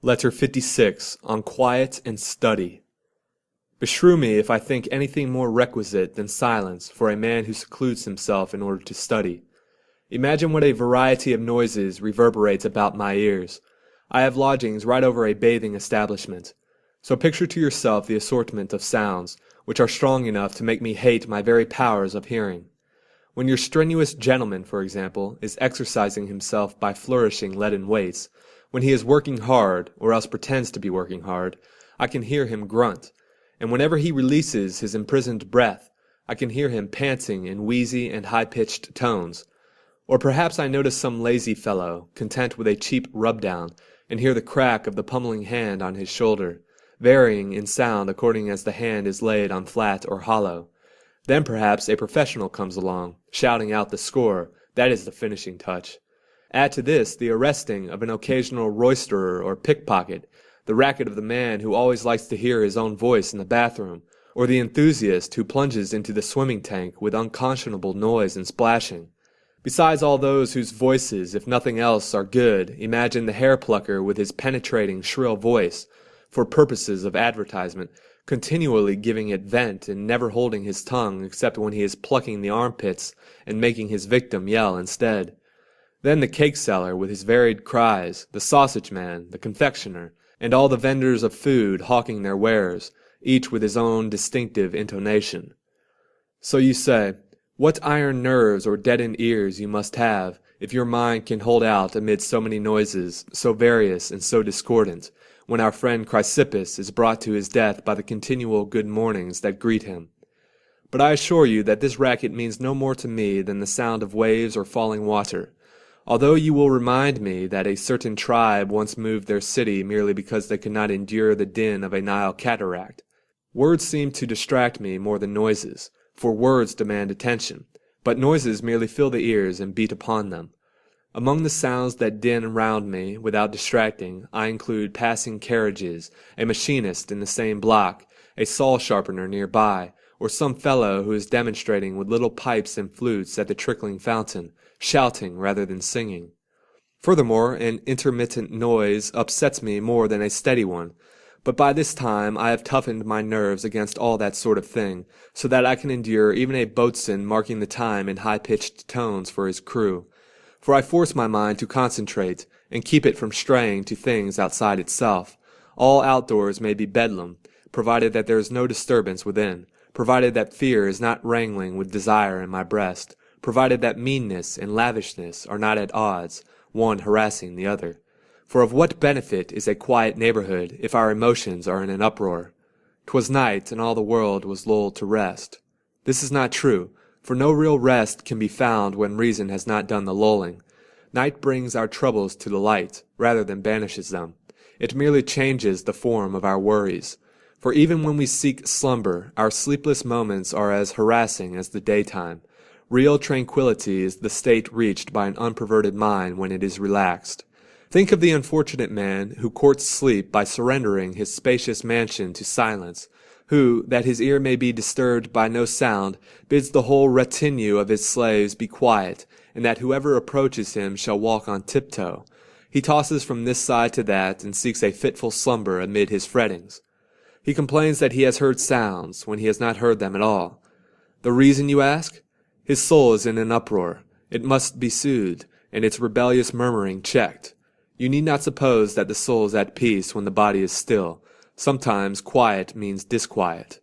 Letter 56, on Quiet and Study. Beshrew me if I think anything more requisite than silence for a man who secludes himself in order to study. Imagine what a variety of noises reverberates about my ears. I have lodgings right over a bathing establishment. So picture to yourself the assortment of sounds, which are strong enough to make me hate my very powers of hearing. When your strenuous gentleman, for example, is exercising himself by flourishing leaden weights, when he is working hard, or else pretends to be working hard, I can hear him grunt, and whenever he releases his imprisoned breath, I can hear him panting in wheezy and high-pitched tones. Or perhaps I notice some lazy fellow, content with a cheap rub-down, and hear the crack of the pummeling hand on his shoulder, varying in sound according as the hand is laid on flat or hollow. Then perhaps a professional comes along, shouting out the score. That is the finishing touch. Add to this the arresting of an occasional roisterer or pickpocket, the racket of the man who always likes to hear his own voice in the bathroom, or the enthusiast who plunges into the swimming tank with unconscionable noise and splashing. Besides all those whose voices, if nothing else, are good, imagine the hair-plucker with his penetrating, shrill voice, for purposes of advertisement, continually giving it vent and never holding his tongue except when he is plucking the armpits and making his victim yell instead. Then the cake-seller with his varied cries, the sausage-man, the confectioner, and all the vendors of food hawking their wares, each with his own distinctive intonation. So you say, what iron nerves or deadened ears you must have, if your mind can hold out amid so many noises, so various and so discordant, when our friend Chrysippus is brought to his death by the continual good mornings that greet him. But I assure you that this racket means no more to me than the sound of waves or falling water. Although you will remind me that a certain tribe once moved their city merely because they could not endure the din of a Nile cataract. Words seem to distract me more than noises, for words demand attention, but noises merely fill the ears and beat upon them. Among the sounds that din round me without distracting, I include passing carriages, a machinist in the same block, a saw sharpener nearby, or some fellow who is demonstrating with little pipes and flutes at the trickling fountain, shouting rather than singing. Furthermore, an intermittent noise upsets me more than a steady one, but by this time I have toughened my nerves against all that sort of thing, so that I can endure even a boatswain marking the time in high-pitched tones for his crew, for I force my mind to concentrate, and keep it from straying to things outside itself. All outdoors may be bedlam, provided that there is no disturbance within, provided that fear is not wrangling with desire in my breast, provided that meanness and lavishness are not at odds, one harassing the other. For of what benefit is a quiet neighborhood if our emotions are in an uproar? 'Twas night, and all the world was lulled to rest. This is not true, for no real rest can be found when reason has not done the lulling. Night brings our troubles to the light, rather than banishes them. It merely changes the form of our worries. For even when we seek slumber, our sleepless moments are as harassing as the daytime. Real tranquillity is the state reached by an unperverted mind when it is relaxed. Think of the unfortunate man who courts sleep by surrendering his spacious mansion to silence, who, that his ear may be disturbed by no sound, bids the whole retinue of his slaves be quiet, and that whoever approaches him shall walk on tiptoe. He tosses from this side to that, and seeks a fitful slumber amid his frettings. He complains that he has heard sounds, when he has not heard them at all. The reason, you ask? His soul is in an uproar. It must be soothed, and its rebellious murmuring checked. You need not suppose that the soul is at peace when the body is still. Sometimes quiet means disquiet.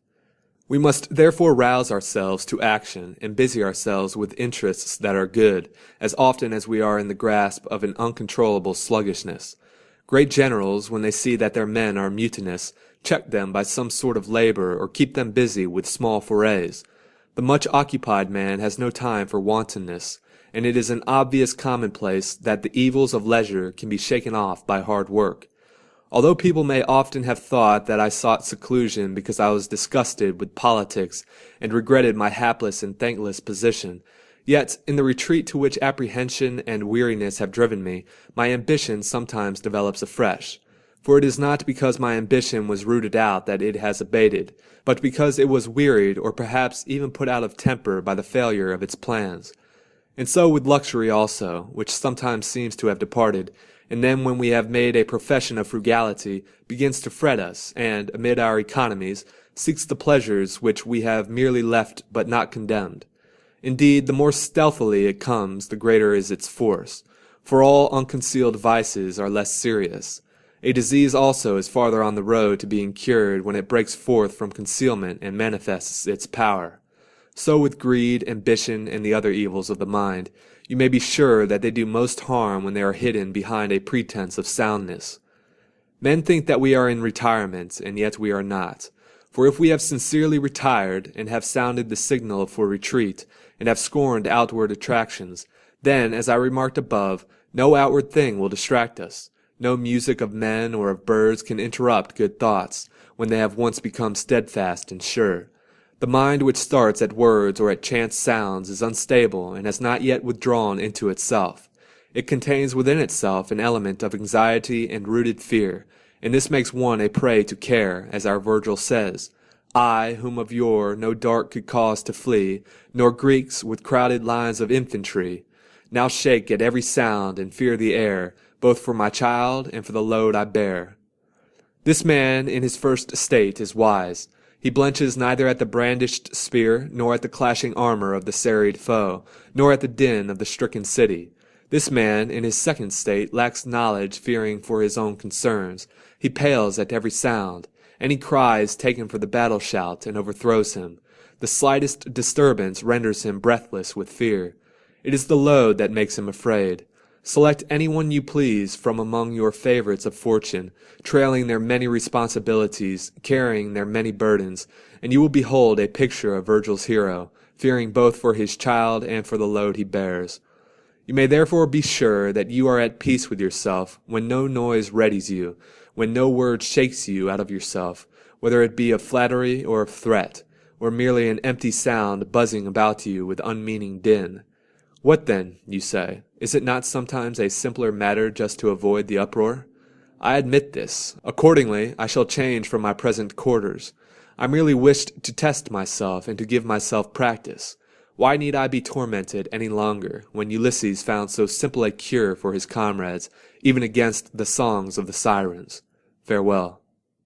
We must therefore rouse ourselves to action and busy ourselves with interests that are good, as often as we are in the grasp of an uncontrollable sluggishness. Great generals, when they see that their men are mutinous, check them by some sort of labor or keep them busy with small forays. The much-occupied man has no time for wantonness, and it is an obvious commonplace that the evils of leisure can be shaken off by hard work. Although people may often have thought that I sought seclusion because I was disgusted with politics and regretted my hapless and thankless position, yet, in the retreat to which apprehension and weariness have driven me, my ambition sometimes develops afresh. For it is not because my ambition was rooted out that it has abated, but because it was wearied or perhaps even put out of temper by the failure of its plans. And so with luxury also, which sometimes seems to have departed, and then when we have made a profession of frugality, begins to fret us, and, amid our economies, seeks the pleasures which we have merely left but not condemned. Indeed, the more stealthily it comes, the greater is its force, for all unconcealed vices are less serious. A disease also is farther on the road to being cured when it breaks forth from concealment and manifests its power. So with greed, ambition, and the other evils of the mind, you may be sure that they do most harm when they are hidden behind a pretense of soundness. Men think that we are in retirement, and yet we are not. For if we have sincerely retired, and have sounded the signal for retreat, and have scorned outward attractions, then, as I remarked above, no outward thing will distract us. No music of men or of birds can interrupt good thoughts, when they have once become steadfast and sure. The mind which starts at words or at chance sounds is unstable and has not yet withdrawn into itself. It contains within itself an element of anxiety and rooted fear, and this makes one a prey to care, as our Virgil says, I, whom of yore no dart could cause to flee, nor Greeks with crowded lines of infantry, now shake at every sound and fear the air, both for my child and for the load I bear. This man in his first estate is wise. He blenches neither at the brandished spear, nor at the clashing armor of the serried foe, nor at the din of the stricken city. This man in his second state lacks knowledge, fearing for his own concerns. He pales at every sound. Any cry is taken for the battle shout and overthrows him. The slightest disturbance renders him breathless with fear. It is the load that makes him afraid. Select anyone you please from among your favorites of fortune, trailing their many responsibilities, carrying their many burdens, and you will behold a picture of Virgil's hero, fearing both for his child and for the load he bears. You may therefore be sure that you are at peace with yourself when no noise readies you, when no word shakes you out of yourself, whether it be of flattery or of threat, or merely an empty sound buzzing about you with unmeaning din. What then, you say, is it not sometimes a simpler matter just to avoid the uproar? I admit this. Accordingly, I shall change from my present quarters. I merely wished to test myself and to give myself practice. Why need I be tormented any longer, when Ulysses found so simple a cure for his comrades, even against the songs of the sirens? Farewell.